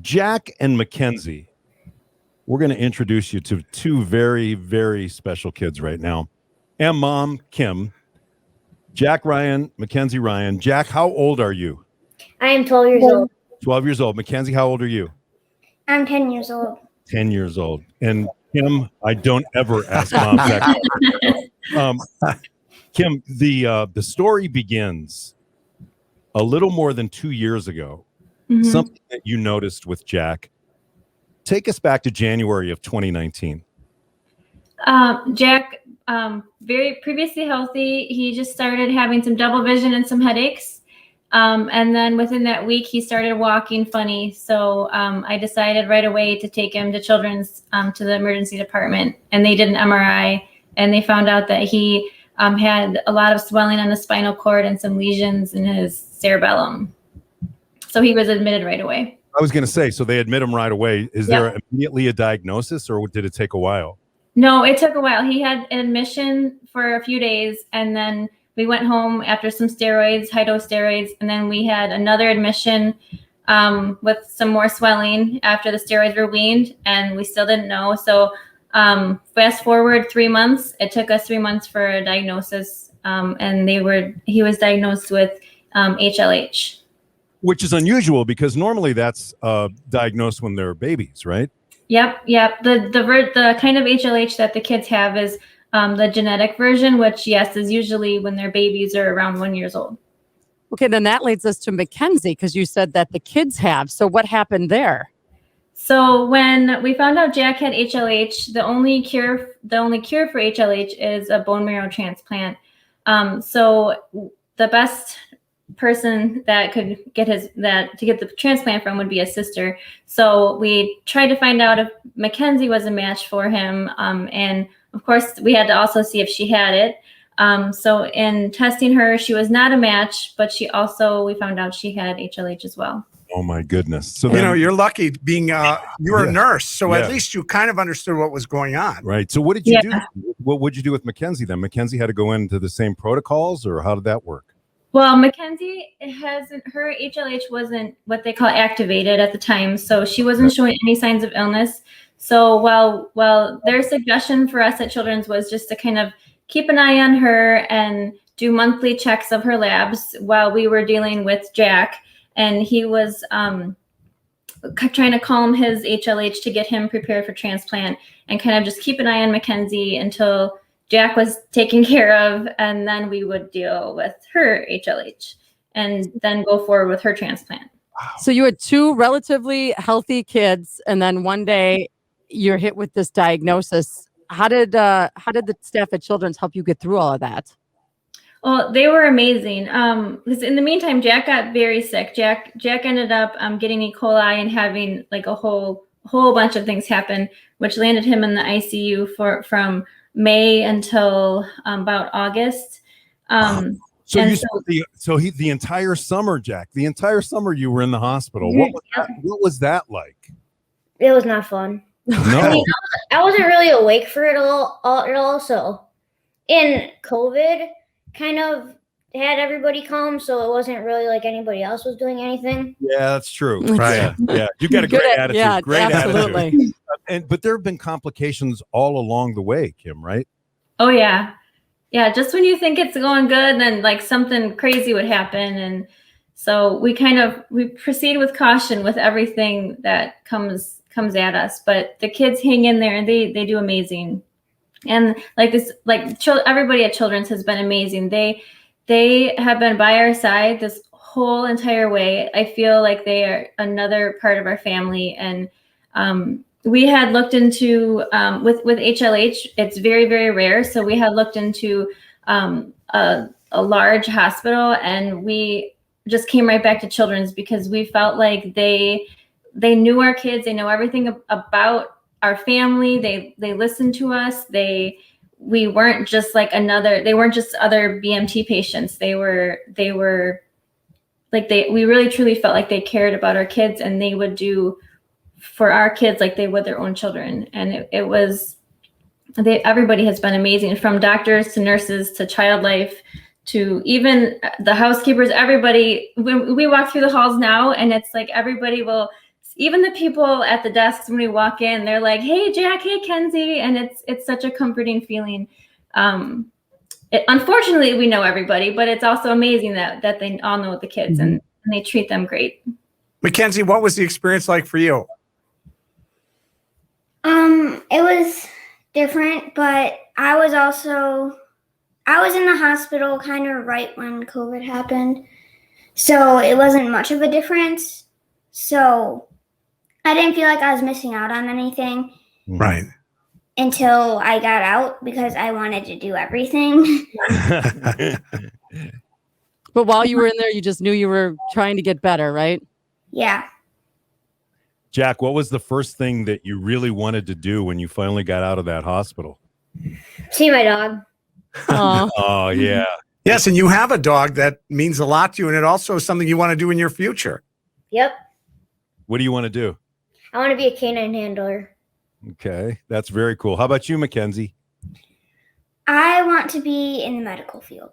Jack and Makenzie. We're going to introduce you to two very, very special kids right now. And mom, Kim. Jack Ryan, Makenzie Ryan. Jack, how old are you? I am 12 years old. 12 years old. Makenzie, how old are you? I'm 10 years old. 10 years old. And Kim, I don't ever ask mom that. Kim, the story begins a little more than 2 years ago. Mm-hmm. Something that you noticed with Jack. Take us back to January of 2019. Jack, very previously healthy. He just started having some double vision and some headaches. And then within that week, he started walking funny. So I decided right away to take him to Children's, to the emergency department. And they did an MRI, and they found out that he had a lot of swelling on the spinal cord and some lesions in his cerebellum. So he was admitted right away. I was going to say, so they admit him right away. Is there immediately a diagnosis, or did it take a while? No, it took a while. He had an admission for a few days, and then we went home after some steroids, high-dose steroids, and then we had another admission with some more swelling after the steroids were weaned, and we still didn't know. So fast forward 3 months. It took us 3 months for a diagnosis, and he was diagnosed with HLH. Which is unusual because normally that's diagnosed when they're babies, right? Yep. The kind of HLH that the kids have is the genetic version, which, yes, is usually when their babies are around 1 year old. Okay, then that leads us to Makenzie, because you said that the kids have. So what happened there? So when we found out Jack had HLH, the only cure for HLH is a bone marrow transplant. So the best person that could get the transplant from would be a sister. So we tried to find out if Makenzie was a match for him, and of course we had to also see if she had it. So in testing her, she was not a match, but we found out she had HLH as well. Oh my goodness! So then, you're lucky being you were a nurse, so at least you kind of understood what was going on, right? So what did you do? What would you do with Makenzie then? Makenzie had to go into the same protocols, or how did that work? Well, Makenzie her HLH wasn't what they call activated at the time, so she wasn't showing any signs of illness. So while their suggestion for us at Children's was just to kind of keep an eye on her and do monthly checks of her labs while we were dealing with Jack, and he was trying to calm his HLH to get him prepared for transplant, and kind of just keep an eye on Makenzie until Jack was taken care of, and then we would deal with her HLH and then go forward with her transplant. So you had two relatively healthy kids, and then one day you're hit with this diagnosis. How did the staff at Children's help you get through all of that? Well, they were amazing. Because in the meantime, Jack got very sick. Jack ended up getting E. coli and having like a whole bunch of things happen, which landed him in the ICU from May until about August. The entire summer, Jack, the entire summer you were in the hospital. What was that like? It was not fun. No, I mean, I wasn't really awake for it all. So, in COVID, kind of had everybody calm, so it wasn't really like anybody else was doing anything. Yeah, that's true. Right? Yeah, you got a great attitude. Yeah, great absolutely. Attitude. But there have been complications all along the way, Kim, right? Oh yeah. Just when you think it's going good, then like something crazy would happen, and so we proceed with caution with everything that comes at us. But the kids hang in there, and they do amazing. And everybody at Children's has been amazing. They have been by our side this whole entire way. I feel like they are another part of our family. And we had looked into, with HLH, it's very, very rare. So we had looked into a large hospital, and we just came right back to Children's because we felt like they knew our kids. They know everything about our family. They listened to us. We weren't just like they weren't just other BMT patients. We really truly felt like they cared about our kids, and they would do for our kids like they would their own children. And everybody has been amazing, from doctors to nurses to child life to even the housekeepers. Everybody, when we walk through the halls now, and it's like everybody will even the people at the desks when we walk in, they're like, "Hey, Jack, hey, Kenzie," and it's such a comforting feeling. Unfortunately, we know everybody, but it's also amazing that they all know the kids and they treat them great. Makenzie, what was the experience like for you? It was different, but I was in the hospital kind of right when COVID happened. So it wasn't much of a difference. So I didn't feel like I was missing out on anything. Right. Until I got out because I wanted to do everything. But while you were in there, you just knew you were trying to get better, right? Yeah. Jack, what was the first thing that you really wanted to do when you finally got out of that hospital? See my dog. Oh, yeah. Yes, and you have a dog that means a lot to you, and it also is something you want to do in your future. Yep. What do you want to do? I want to be a canine handler. Okay, that's very cool. How about you, Makenzie? I want to be in the medical field.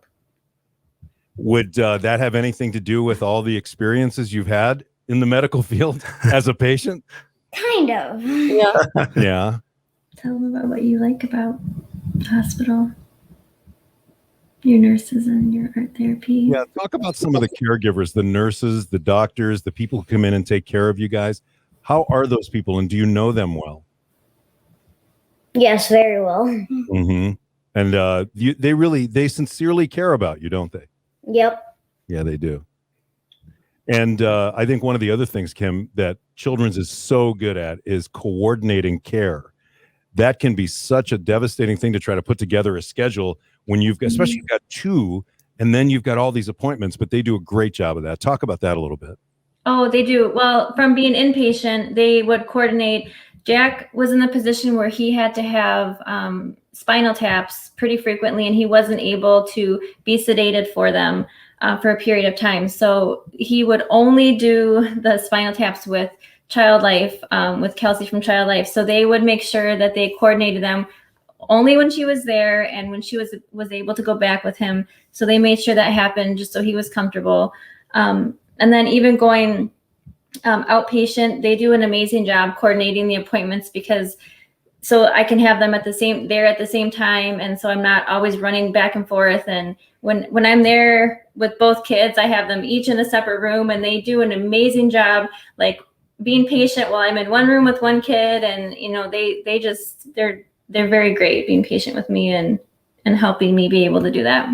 Would that have anything to do with all the experiences you've had in the medical field as a patient? Kind of. Yeah. Yeah. Tell them about what you like about the hospital, your nurses and your art therapy. Yeah, talk about some of the caregivers, the nurses, the doctors, the people who come in and take care of you guys. How are those people, and do you know them well? Yes, very well. Mm-hmm. And they sincerely care about you, don't they? Yep. Yeah, they do. And I think one of the other things, Kim, that Children's is so good at is coordinating care. That can be such a devastating thing to try to put together a schedule when you've got, especially you've got two, and then you've got all these appointments, but they do a great job of that. Talk about that a little bit. Oh, they do. Well, from being inpatient, they would coordinate. Jack was in the position where he had to have spinal taps pretty frequently, and he wasn't able to be sedated for them for a period of time. So he would only do the spinal taps with Child Life, with Kelsey from Child Life. So they would make sure that they coordinated them only when she was there and when she was able to go back with him. So they made sure that happened just so he was comfortable. And then even going outpatient, they do an amazing job coordinating the appointments because so I can have them at the same time. And so I'm not always running back and forth. And when I'm there with both kids, I have them each in a separate room and they do an amazing job, like being patient while I'm in one room with one kid. And, you know, they're very great being patient with me and helping me be able to do that.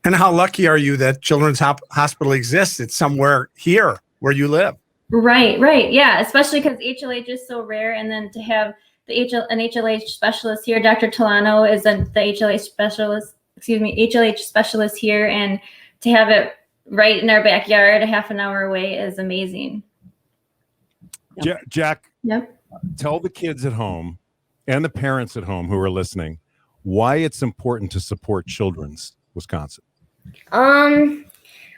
And how lucky are you that Children's Hospital exists? It's somewhere here where you live. Right. Yeah, especially because HLH is so rare. And then to have an HLH specialist here, Dr. Tolano is the HLH specialist here. And to have it right in our backyard, a half an hour away is amazing. Jack, Yep. Tell the kids at home and the parents at home who are listening why it's important to support Children's Wisconsin.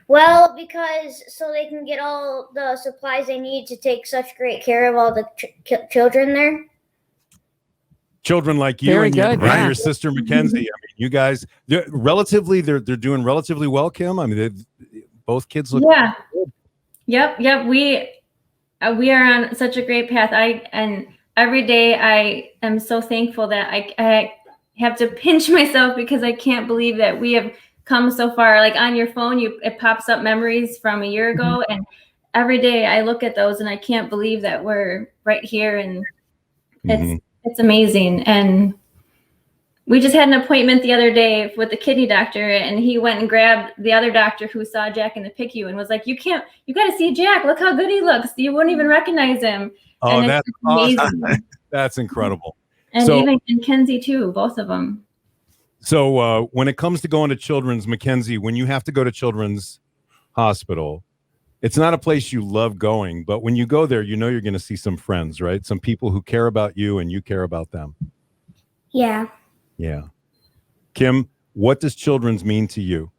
Well, because so they can get all the supplies they need to take such great care of all the children there. Children like you and your sister Makenzie. I mean, you guys, they're doing relatively well, Kim. I mean, both kids look good. Yep. We are on such a great path. And every day I am so thankful that I have to pinch myself because I can't believe that we have come so far. Like on your phone, it pops up memories from a year ago, and every day I look at those and I can't believe that we're right here, and it's amazing. And we just had an appointment the other day with the kidney doctor, and he went and grabbed the other doctor who saw Jack in the PICU and was like, you got to see Jack. Look how good he looks. You wouldn't even recognize him. Oh, and that's amazing. Awesome. That's incredible. And even Kenzie too, both of them. So when it comes to going to Children's, Makenzie, when you have to go to Children's Hospital, it's not a place you love going, but when you go there, you know you're going to see some friends, right? Some people who care about you and you care about them. Yeah. Yeah. Kim, what does Children's mean to you?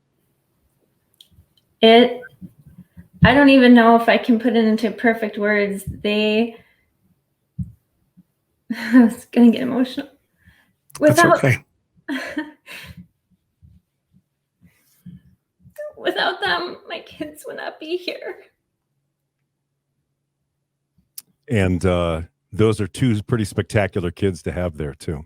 I don't even know if I can put it into perfect words. I was going to get emotional. That's okay. Without them, my kids would not be here. And those are two pretty spectacular kids to have there too.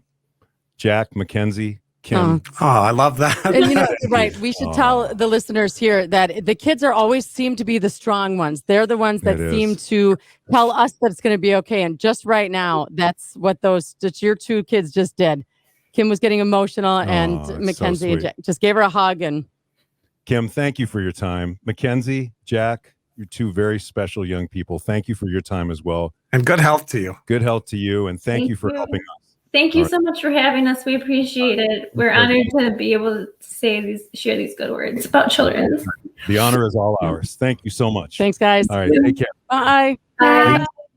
Jack, Makenzie, Kim. Oh, I love that. And you know, right. We should tell the listeners here that the kids are always seem to be the strong ones. They're the ones that seem to tell us that it's going to be okay. And just right now, that's what your two kids just did. Kim was getting emotional, and Makenzie and Jack just gave her a hug. And Kim, thank you for your time. Makenzie, Jack, you're two very special young people. Thank you for your time as well. And good health to you. Good health to you. And thank you for helping us. Thank you so much for having us. We appreciate it. We're honored to be able to share these good words about children. The honor is all ours. Thank you so much. Thanks, guys. All right. Take care. Bye. Bye.